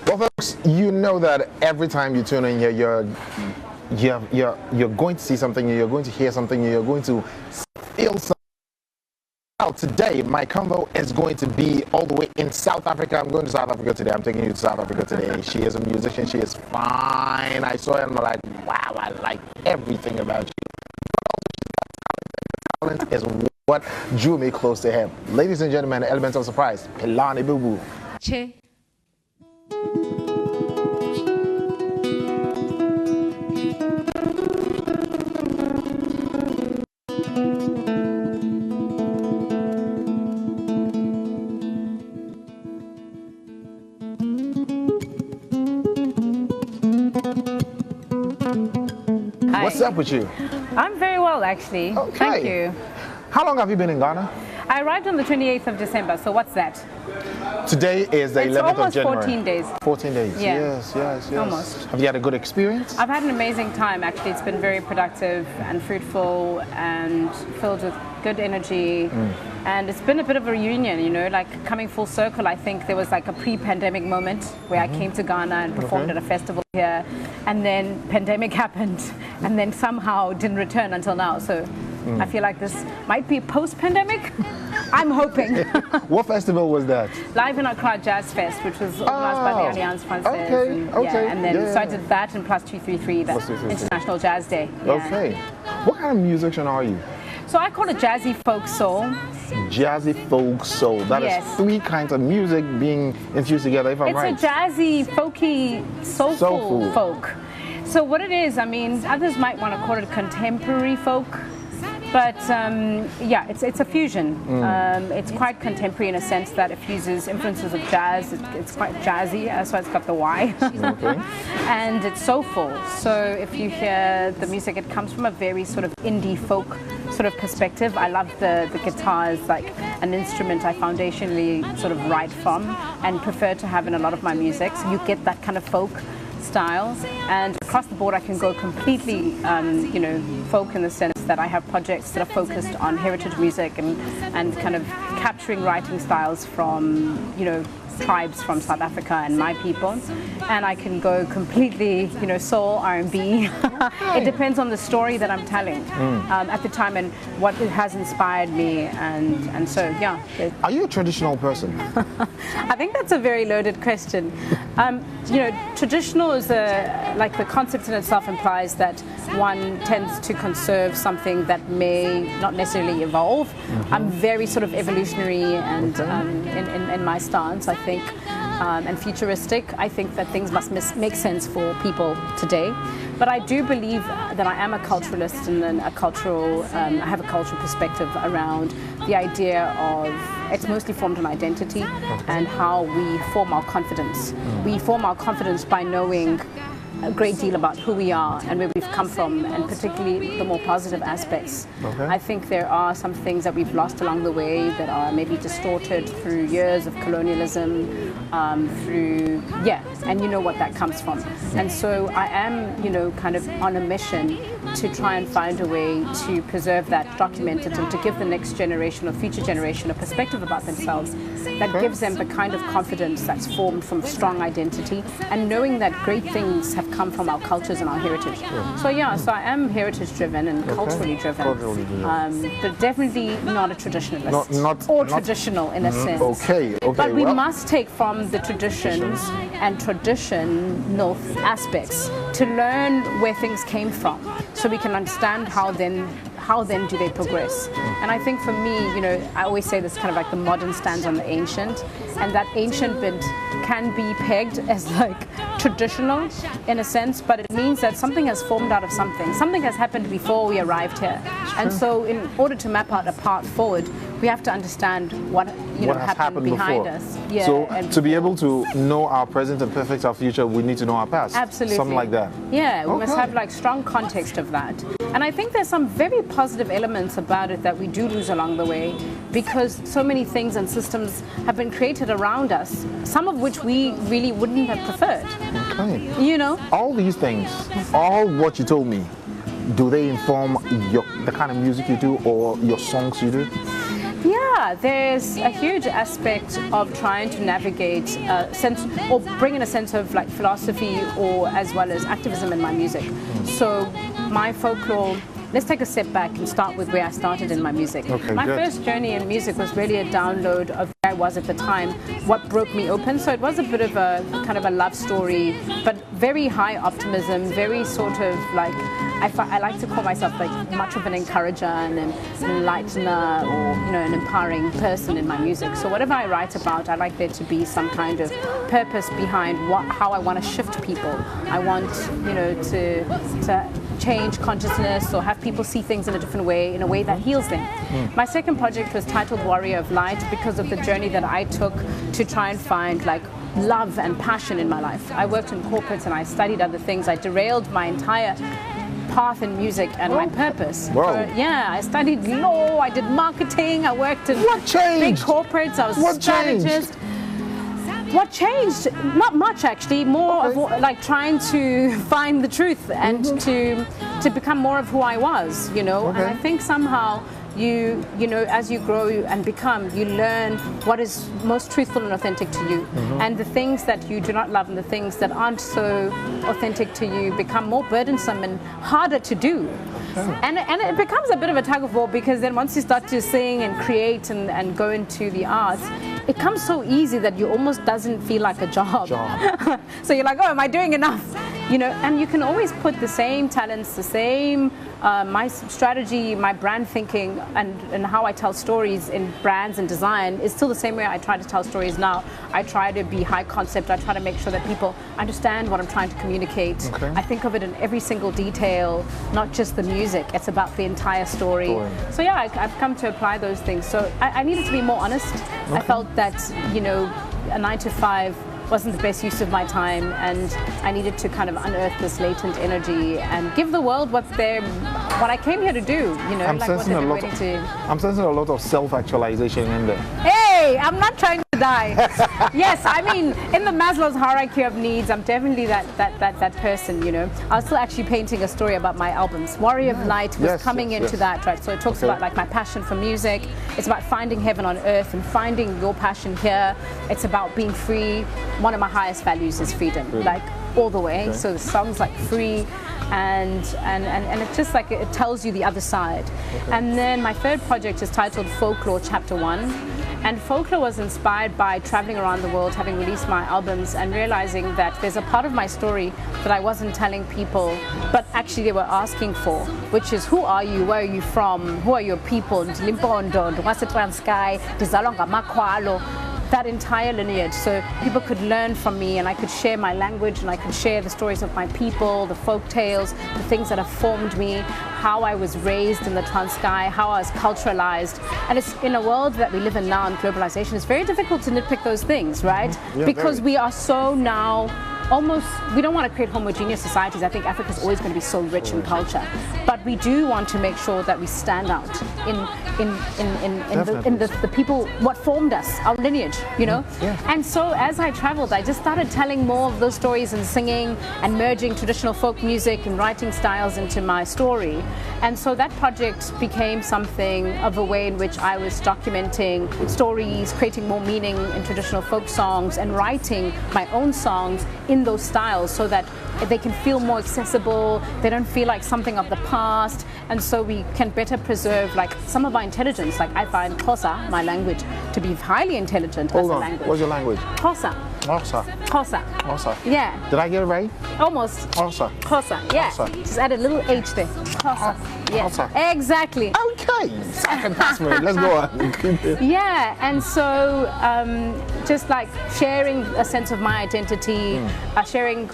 Well, folks, you know that every time you tune in here, you're going to see something, you're going to hear something, you're going to feel something. Well, today, my convo is going to be all the way in South Africa. I'm going to South Africa today. I'm taking you to South Africa today. She is a musician. She is fine. I saw her and I'm like, wow, I like everything about you. Talent is what drew me close to him. Ladies and gentlemen, the element of surprise, Pilani Bubu. Che. What's up with you? I'm very well, actually. Okay. Thank you. How long have you been in Ghana? I arrived on the 28th of December, so what's that? Today is the 11th of January. It's almost 14 days. 14 days, Yeah. yes. Almost. Have you had a good experience? I've had an amazing time, actually. It's been very productive and fruitful and filled with good energy. And it's been a bit of a reunion, you know, like coming full circle. I think there was like a pre-pandemic moment where I came to Ghana and performed at a festival here. And then pandemic happened and then somehow didn't return until now. So I feel like this might be post-pandemic. I'm hoping. What festival was that? Live in Accra Jazz Fest, which was organized by the Alliance Française. Okay. And then so I did that and plus 233, that's International Jazz Day. Yeah. Okay. What kind of musician are you? So I call it jazzy folk soul. Jazzy folk soul. That is three kinds of music being infused together, if I'm right. It's a jazzy, folky, soulful folk. So what it is, I mean, others might want to call it contemporary folk. But yeah, it's a fusion. It's quite contemporary in a sense that it fuses influences of jazz. It's quite jazzy, so it's got the Y. Okay. And it's soulful. So if you hear the music, it comes from a very sort of indie folk sort of perspective. I love the guitar as like an instrument I foundationally sort of write from and prefer to have in a lot of my music. So you get that kind of folk styles, and across the board I can go completely you know, folk in the sense that I have projects that are focused on heritage music and kind of capturing writing styles from, you know, tribes from South Africa and my people, and I can go completely, you know, soul, R&B. It depends on the story that I'm telling at the time and what it has inspired me, and so yeah. Are you a traditional person? I think that's a very loaded question. You know, traditional is like the concept in itself implies that one tends to conserve something that may not necessarily evolve. I'm very sort of evolutionary and in my stance, I think, and futuristic. I think that things must make sense for people today. But I do believe that I am a culturalist and then a cultural, I have a cultural perspective around the idea of, it's mostly formed on identity and how we form our confidence. We form our confidence by knowing a great deal about who we are and where we've come from, and particularly the more positive aspects. I think there are some things that we've lost along the way that are maybe distorted through years of colonialism, through, and you know what that comes from. And so I am, you know, kind of on a mission to try and find a way to preserve that, document it, and to give the next generation or future generation a perspective about themselves that gives them the kind of confidence that's formed from strong identity and knowing that great things have come from our cultures and our heritage. So yeah, so I am heritage driven and culturally driven, but definitely not a traditionalist or traditional in a sense. Okay. But we must take from the traditions and traditional aspects to learn where things came from, so we can understand how then do they progress. And I think for me, you know, I always say this kind of like the modern stands on the ancient, and that ancient bit can be pegged as like traditional in a sense, but it means that something has formed out of something. Something has happened before we arrived here. And so in order to map out a path forward, we have to understand what happened behind before. us. Yeah, so to be able to know our present and perfect our future, we need to know our past. Absolutely. Something like that. Yeah, we must have like strong context of that. And I think there's some very positive elements about it that we do lose along the way, because so many things and systems have been created around us, some of which we really wouldn't have preferred. Okay. You know? All these things, all what you told me, do they inform the kind of music you do or your songs you do? Yeah, there's a huge aspect of trying to navigate a sense or bring in a sense of like philosophy or as well as activism in my music. So my folklore, let's take a step back and start with where I started in my music. Okay, my good. first journey in music was really a download of where I was at the time, what broke me open. So it was a bit of a kind of a love story, but very high optimism, very sort of like, I like to call myself like much of an encourager and an enlightener or, you know, an empowering person in my music. So whatever I write about, I like there to be some kind of purpose behind how I want to shift people. I want, you know, to change consciousness or have people see things in a different way, in a way that heals them. My second project was titled Warrior of Light because of the journey that I took to try and find like love and passion in my life. I worked in corporates and I studied other things. I derailed my entire path in music and my purpose. Wow. Yeah, I studied law, I did marketing, I worked in What changed? big corporates, I was What a strategist. What changed? Not much actually, more of like trying to find the truth and to become more of who I was, you know. And I think somehow you know, as you grow and become, you learn what is most truthful and authentic to you. And the things that you do not love and the things that aren't so authentic to you become more burdensome and harder to do. And it becomes a bit of a tug of war because then once you start to sing and create and go into the arts, it comes so easy that you almost doesn't feel like a job. So you're like, oh, am I doing enough? You know, and you can always put the same talents, the same my strategy, my brand thinking, and how I tell stories in brands and design is still the same way I try to tell stories now. I try to be high concept. I try to make sure that people understand what I'm trying to communicate. I think of it in every single detail, not just the music. It's about the entire story. So yeah, I've come to apply those things. So I needed to be more honest. I felt that, you know, a 9-to-5 wasn't the best use of my time, and I needed to kind of unearth this latent energy and give the world what I came here to do, you know, like what they've been waiting to. I'm sensing a lot of self-actualization in there. Hey, I'm not trying to die. Yes, I mean, in the Maslow's hierarchy of needs, I'm definitely that person, you know. I was still actually painting a story about my albums. Warrior of Light was coming into that, right? So it talks about like my passion for music. It's about finding heaven on earth and finding your passion here. It's about being free. One of my highest values is freedom, like all the way. So the song's like free, and it's just like it tells you the other side. And then my third project is titled Folklore Chapter 1. And Folklore was inspired by traveling around the world, having released my albums and realizing that there's a part of my story that I wasn't telling people, but actually they were asking for, which is who are you, where are you from, who are your people, that entire lineage, so people could learn from me and I could share my language and I could share the stories of my people, the folk tales, the things that have formed me, how I was raised in the Transkei, how I was culturalized. And it's in a world that we live in now in globalization, it's very difficult to nitpick those things, right? Because we are so now almost, we don't want to create homogeneous societies. I think Africa is always going to be so rich in culture, but we do want to make sure that we stand out in the people, what formed us, our lineage, you know. And so as I traveled, I just started telling more of those stories and singing and merging traditional folk music and writing styles into my story. And so that project became something of a way in which I was documenting stories, creating more meaning in traditional folk songs and writing my own songs in those styles so that they can feel more accessible, they don't feel like something of the past, and so we can better preserve like some of our intelligence. Like I find Xhosa, my language, to be highly intelligent as a language. What's your language? Xhosa. Xhosa. Xhosa. Xhosa. Yeah. Did I get it right? Almost. Xhosa. Xhosa. Yeah. Xhosa. Just add a little H there. Xhosa. Yeah. Xhosa. Exactly. Okay. Second password. Let's go on. Yeah, and so just like sharing a sense of my identity, sharing,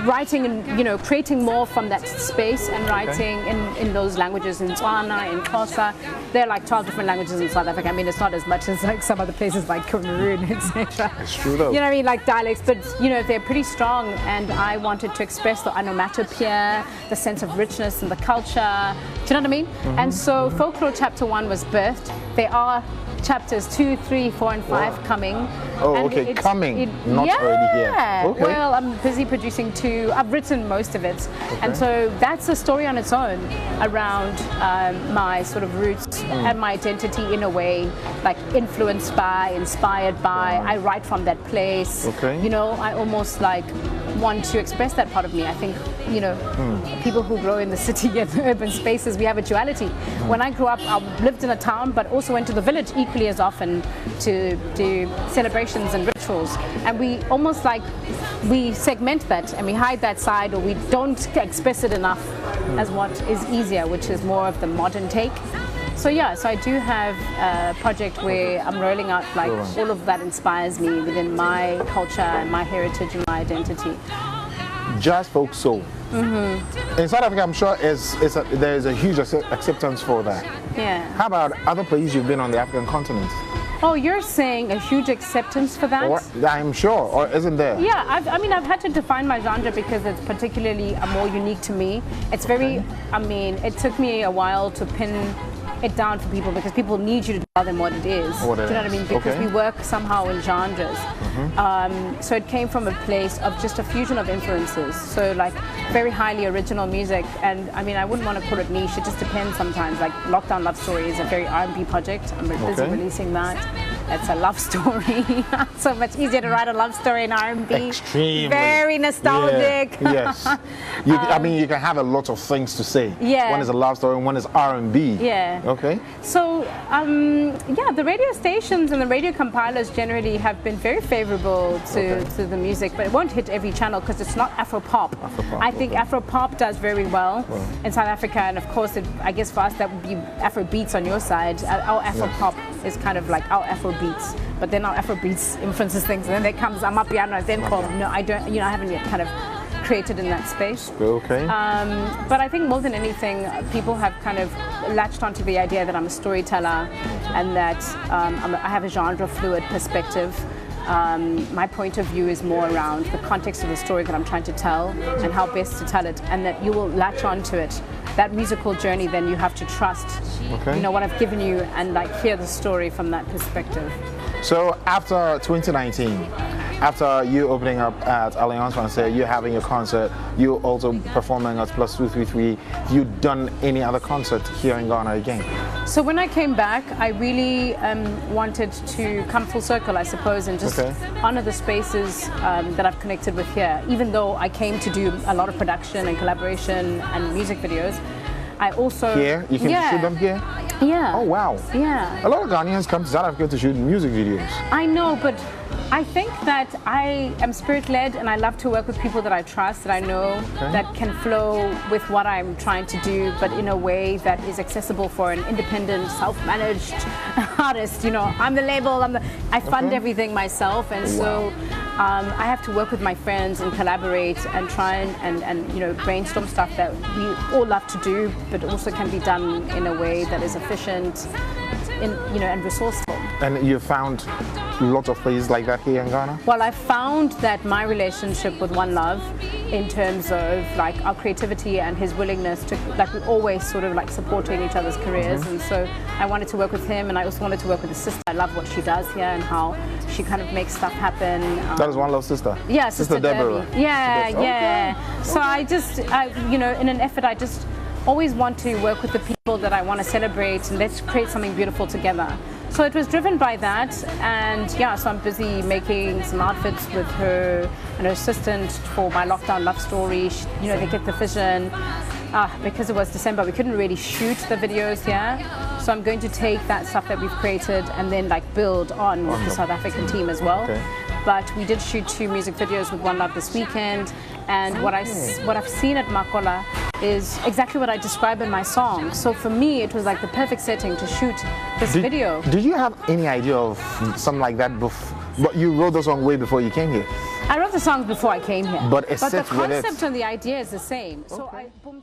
writing and, you know, creating more from that space and writing in those languages, in Tswana, in Xhosa. There are like 12 different languages in South Africa. I mean, it's not as much as like some other places like Cameroon, etc. It's true though. You know what I mean? Like dialects, but you know, they're pretty strong, and I wanted to express the onomatopoeia, the sense of richness in the culture, Do you know what I mean? And so Folklore Chapter 1 was birthed. There are chapters 2, 3, 4, and 5 coming. Oh, and okay, coming, not already here. Okay. Well, I'm busy producing 2. I've written most of it. And so that's a story on its own around my sort of roots and my identity in a way, like influenced by, inspired by. I write from that place. Okay. You know, I almost like want to express that part of me. I think, you know, people who grow in the city and urban spaces, we have a duality. When I grew up, I lived in a town, but also went to the village equally as often to do celebrations and rituals. And we almost like, we segment that and we hide that side, or we don't express it enough as what is easier, which is more of the modern take. So yeah, so I do have a project where I'm rolling out like all of that inspires me within my culture and my heritage and my identity. Jazz, folk, soul. In South Africa, I'm sure there is a huge acceptance for that. Yeah. How about other places you've been on the African continent? Oh, you're saying a huge acceptance for that? Or, I'm sure, or isn't there? Yeah, I mean, I've had to define my genre because it's particularly more unique to me. It's very, I mean, it took me a while to pin it down for people because people need you to tell them what it is. Do you know what I mean? Because we work somehow in genres. So it came from a place of just a fusion of influences. So like very highly original music, and I mean, I wouldn't want to call it niche. It just depends sometimes. Like Lockdown Love Story is a very R&B project. I'm busy releasing that. It's a love story. So much easier to write a love story in R&B. Extremely. Very nostalgic. Yes. I mean, you can have a lot of things to say. Yeah. One is a love story and one is R&B. Yeah. Okay. So, yeah, the radio stations and the radio compilers generally have been very favorable to the music, but it won't hit every channel because it's not Afro-pop. I think Afro-pop does very well in South Africa, and of course, I guess for us that would be Afro-beats on your side. Our Afro-pop is kind of like our Afro-beats, but then our Afro-beats influences things, and then there comes Amapiano, then no, I don't, you know, I haven't yet kind of created in that space. Okay. But I think more than anything, people have kind of latched onto the idea that I'm a storyteller and that I have a genre fluid perspective. My point of view is more around the context of the story that I'm trying to tell and how best to tell it, and that you will latch onto it. That musical journey, then you have to trust, you know, what I've given you and like hear the story from that perspective. So after 2019, after you opening up at Alliance Française, you having your concert, you also performing at Plus 233, you done any other concert here in Ghana again? So when I came back, I really wanted to come full circle, I suppose, and just honor the spaces that I've connected with here. Even though I came to do a lot of production and collaboration and music videos, I also... Here? You can shoot them here? Yeah. Oh, wow. Yeah. A lot of Ghanaians come to South Africa to shoot music videos. I know, but I think that I am spirit-led and I love to work with people that I trust, that I know that can flow with what I'm trying to do, but in a way that is accessible for an independent, self-managed artist. You know, I'm the label, I fund everything myself, and so I have to work with my friends and collaborate and try and you know, brainstorm stuff that we all love to do, but also can be done in a way that is efficient, you know, and resourceful. And you found lots of places like that here in Ghana? Well, I found that my relationship with One Love, in terms of like our creativity and his willingness to, like, we always sort of like supporting each other's careers, and so I wanted to work with him, and I also wanted to work with his sister. I love what she does here and how she kind of makes stuff happen. That is One Love's sister? Yeah, Sister Deborah. Yeah, yeah. So I just, you know, in an effort, I just always want to work with the people that I want to celebrate, and let's create something beautiful together. So it was driven by that, and yeah, so I'm busy making some outfits with her and her assistant for my Lockdown Love Story. You know, they get the vision. Because it was December, we couldn't really shoot the videos here. So I'm going to take that stuff that we've created and then like build on with the South African team as well. But we did shoot 2 music videos with One Love this weekend, and what I've seen at Makola is exactly what I describe in my song. So for me, it was like the perfect setting to shoot this video. Did you have any idea of something like that before? But you wrote the song way before you came here? I wrote the songs before I came here. But the concept and the idea is the same. So boom,